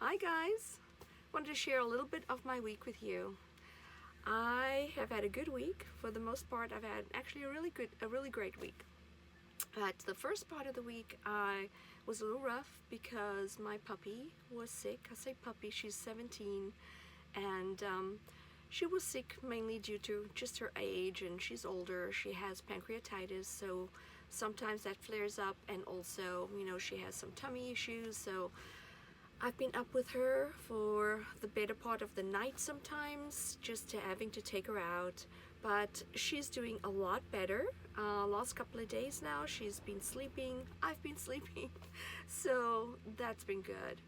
Hi guys, wanted to share a little bit of my week with you. I have had a good week. For the most part, I've had actually a really great week. But the first part of the week I was a little rough because my puppy was sick. I say puppy, she's 17, and she was sick mainly due to just her age, and she's older. She has pancreatitis, so sometimes that flares up, and also, she has some tummy issues, so I've been up with her for the better part of the night sometimes, just having to take her out. But she's doing a lot better. Last couple of days now, she's been sleeping. I've been sleeping. So that's been good.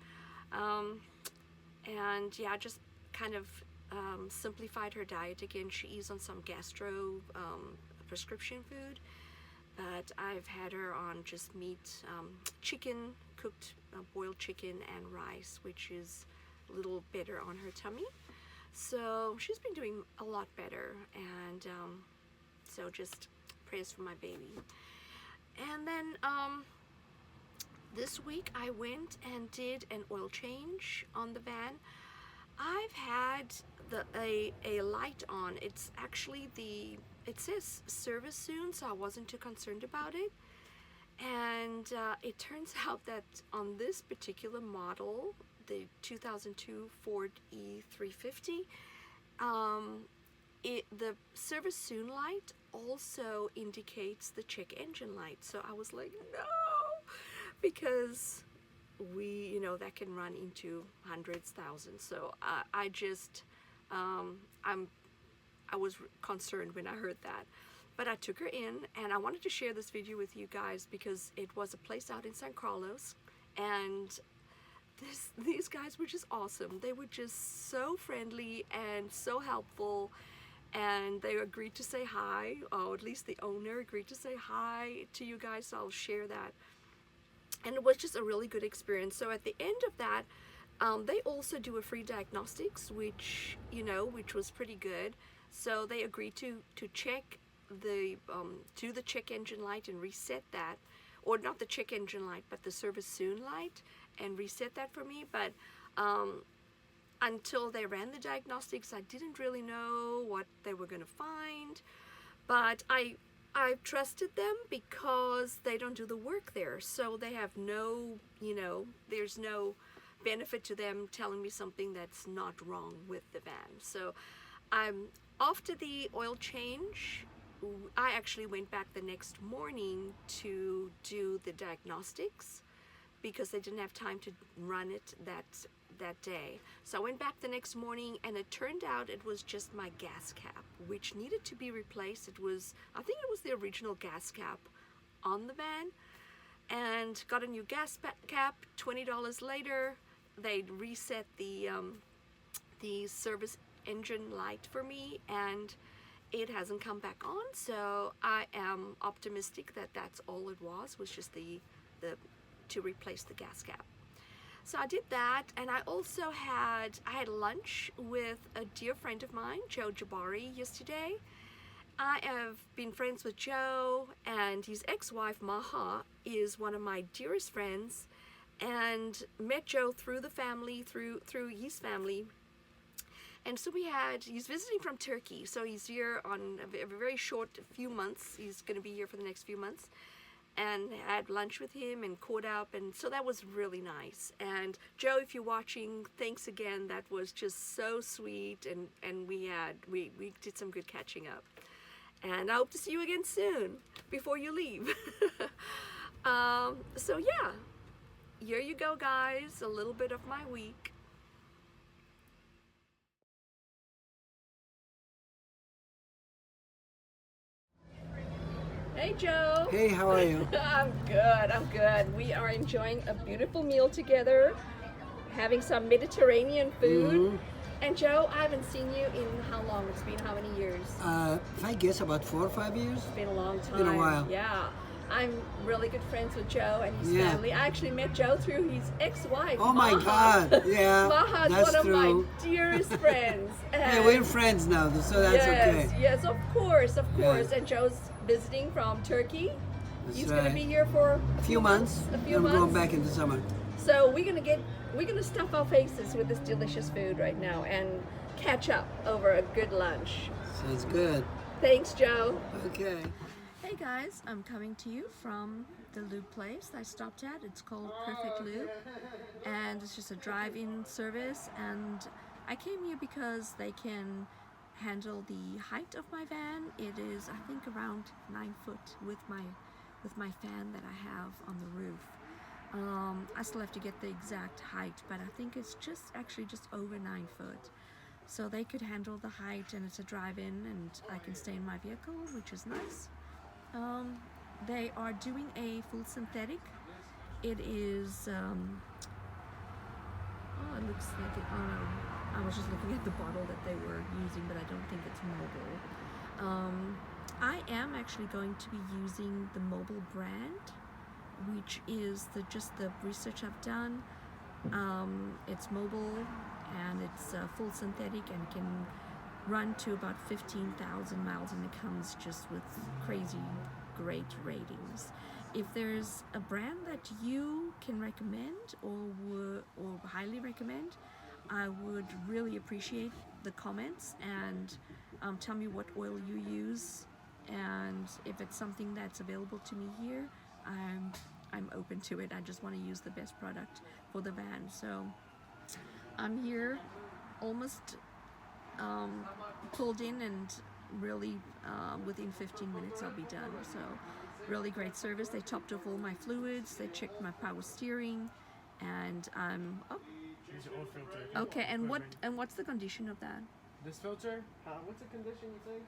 And yeah, just kind of simplified her diet again. She eats on some gastro prescription food. But I've had her on just meat, chicken, cooked boiled chicken and rice, which is a little better on her tummy. So she's been doing a lot better, and so just prayers for my baby. And then this week I went and did an oil change on the van. I've had a light on. It's actually it says service soon, so I wasn't too concerned about it. And it turns out that on this particular model, the 2002 Ford E350, the service soon light also indicates the check engine light. So I was like, no, because that can run into hundreds, thousands. So I was concerned when I heard that. But I took her in, and I wanted to share this video with you guys because it was a place out in San Carlos, and these guys were just awesome. They were just so friendly and so helpful, and they agreed to say hi, or at least the owner agreed to say hi to you guys, so I'll share that. And it was just a really good experience. So at the end of that, they also do a free diagnostics, which was pretty good. So they agreed to check the check engine light and reset that, or not the check engine light, but the service soon light, and reset that for me. But until they ran the diagnostics, I didn't really know what they were going to find. But I trusted them because they don't do the work there, so they have no, there's no benefit to them telling me something that's not wrong with the van. So after the oil change, I actually went back the next morning to do the diagnostics because they didn't have time to run it that day. So I went back the next morning, and it turned out it was just my gas cap, which needed to be replaced. I think it was the original gas cap on the van, and got a new gas cap. $20 later, they reset the service engine light for me, and it hasn't come back on. So I am optimistic that that's all it was just to replace the gas cap. So I did that, and I also had lunch with a dear friend of mine, Joe Jabari, yesterday. I have been friends with Joe, and his ex-wife Maha is one of my dearest friends, and met Joe through the family, through his family. And so he's visiting from Turkey, so he's here on a very short few months. He's going to be here for the next few months, and had lunch with him and caught up, and so that was really nice. And Joe, if you're watching, thanks again. That was just so sweet, and we did some good catching up. And I hope to see you again soon before you leave. So yeah, here you go, guys, a little bit of my week. Hey Joe. Hey, how are you? I'm good. We are enjoying a beautiful meal together, having some Mediterranean food. Mm-hmm. And Joe, I haven't seen you in how long? It's been how many years? If I guess about 4 or 5 years. It's been a long time. Been a while. Yeah. I'm really good friends with Joe and his family. I actually met Joe through his ex-wife, Oh Maha. my God, yeah, Maha's that's one of true. my dearest friends. Hey, we're friends now, so that's okay. Yes, of course. Yes. And Joe's visiting from Turkey. That's He's right. going to be here for A few months. A few I'm months. going back in the summer. So we're going to get we're gonna stuff our faces with this delicious food right now and catch up over a good lunch. Sounds good. Thanks, Joe. Okay. Hey guys, I'm coming to you from the lube place I stopped at. It's called Perfect Lube, and it's just a drive-in service. And I came here because they can handle the height of my van. It is, I think, around 9 foot with my fan that I have on the roof. I still have to get the exact height, but I think it's actually just over 9 foot. So they could handle the height, and it's a drive-in, and I can stay in my vehicle, which is nice. They are doing a full synthetic. It is, oh, it looks like it, oh no, I was just looking at the bottle that they were using, but I don't think it's mobile. I am actually going to be using the mobile brand, which is just the research I've done. It's mobile, and it's full synthetic and can run to about 15,000 miles, and it comes just with crazy great ratings. If there's a brand that you can recommend or highly recommend, I would really appreciate the comments, and tell me what oil you use, and if it's something that's available to me here, I'm open to it. I just want to use the best product for the van. So I'm here almost pulled in, and really within 15 minutes I'll be done. So really great service. They topped off all my fluids, they checked my power steering, and I'm Use your old filter. okay. And what's the condition of that? This filter? What's the condition you think?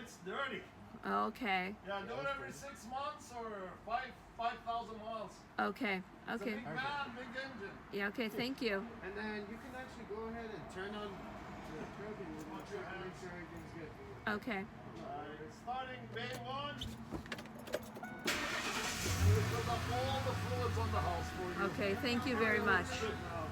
It's dirty. Okay, Yeah, do it every 6 months or 5,000 miles. okay, It's a okay. big van, big engine. Yeah, okay, thank you. And then you can actually go ahead and turn on the turbine and make sure everything's good. Okay, Starting day 1. We put up all the fluids on the house for you. okay, thank you very much. Good now.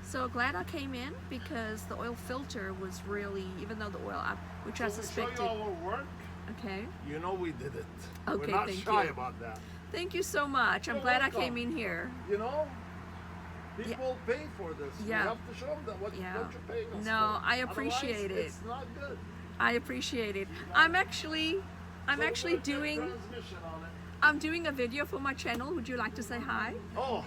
So glad I came in, because the oil filter was really, even though the oil, which I So we show suspected. you our work. Okay, You know we did it. Okay, We're not thank shy you. about that. thank you so much. I'm You're glad I welcome. came in here. You know, people pay for this. Yeah. You have to show them that what Yeah. you're paying us No, for. I appreciate Otherwise, it. It's not good. I appreciate it. I'm actually So doing, transmission on it. I'm doing a video for my channel. Would you like to say hi? Oh,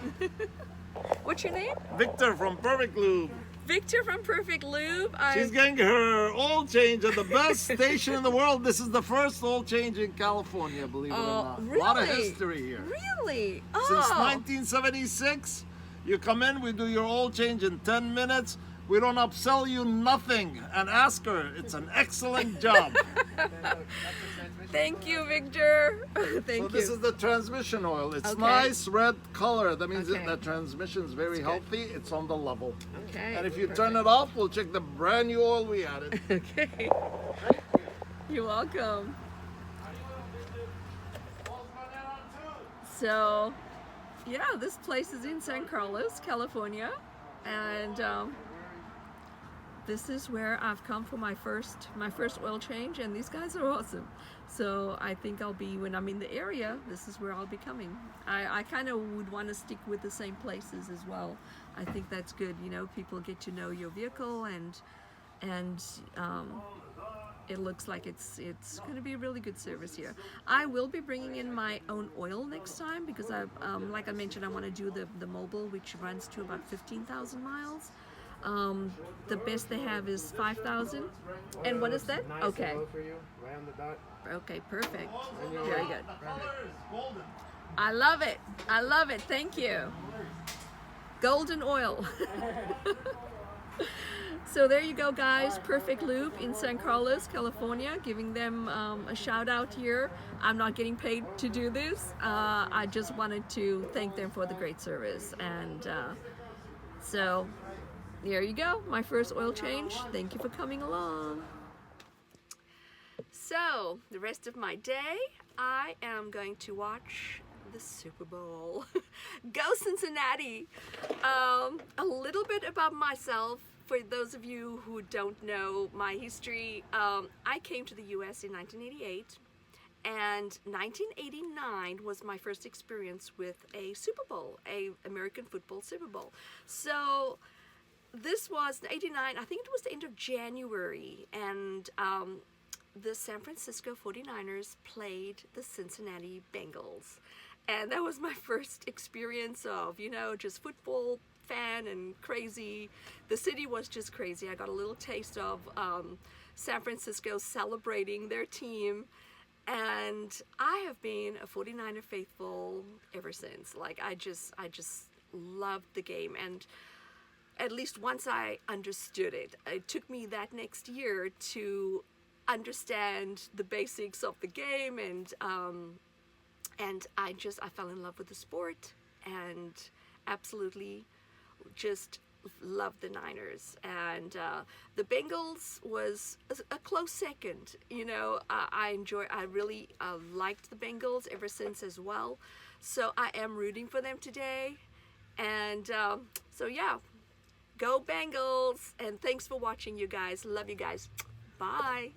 What's your name? Victor from Perfect Lube. Victor from Perfect Lube. She's getting her oil change at the best station in the world. This is the first oil change in California, believe it or not. really? A lot of history here. Really? Oh. Since 1976, you come in, we do your oil change in 10 minutes. We don't upsell you nothing. And ask her, it's an excellent job. Thank you, Victor. Thank So you. this is the transmission oil. It's Okay. nice red color. That means Okay. that the transmission is very healthy. It's on the level. Okay. And if you turn it off, we'll check the brand new oil we added. Okay. You're welcome. So, yeah, this place is in San Carlos, California, and this is where I've come for my first oil change, and these guys are awesome. So I think I'll be, when I'm in the area, this is where I'll be coming. I kind of would want to stick with the same places as well. I think that's good, you know, people get to know your vehicle, and it looks like it's going to be a really good service here. I will be bringing in my own oil next time, because like I mentioned, I want to do the mobile, which runs to about 15,000 miles. The best they have is 5,000. And what is that? Nice Okay. and low for you, right on the dot. Okay, perfect. And you're Very right. good. The color is golden. I love it. I love it. Thank you. Golden oil. So there you go, guys. Perfect Lube in San Carlos, California. Giving them a shout out here. I'm not getting paid to do this. I just wanted to thank them for the great service. And so there you go. My first oil change. Thank you for coming along. So the rest of my day, I am going to watch the Super Bowl. Go Cincinnati! A little bit about myself. For those of you who don't know my history, I came to the US in 1988, And 1989 was my first experience with a Super Bowl, a American football Super Bowl. So this was 89, I think it was the end of January, and the San Francisco 49ers played the Cincinnati Bengals. And that was my first experience of, you know, just football fan and crazy. The city was just crazy. I got a little taste of San Francisco celebrating their team. And I have been a 49er faithful ever since. Like, I just loved the game. And at least once I understood it, it took me that next year to understand the basics of the game, and I fell in love with the sport and absolutely just loved the Niners. And the Bengals was a close second. You know, I really liked the Bengals ever since as well. So I am rooting for them today. And so yeah, go Bengals. And thanks for watching, you guys. Love you guys. Bye.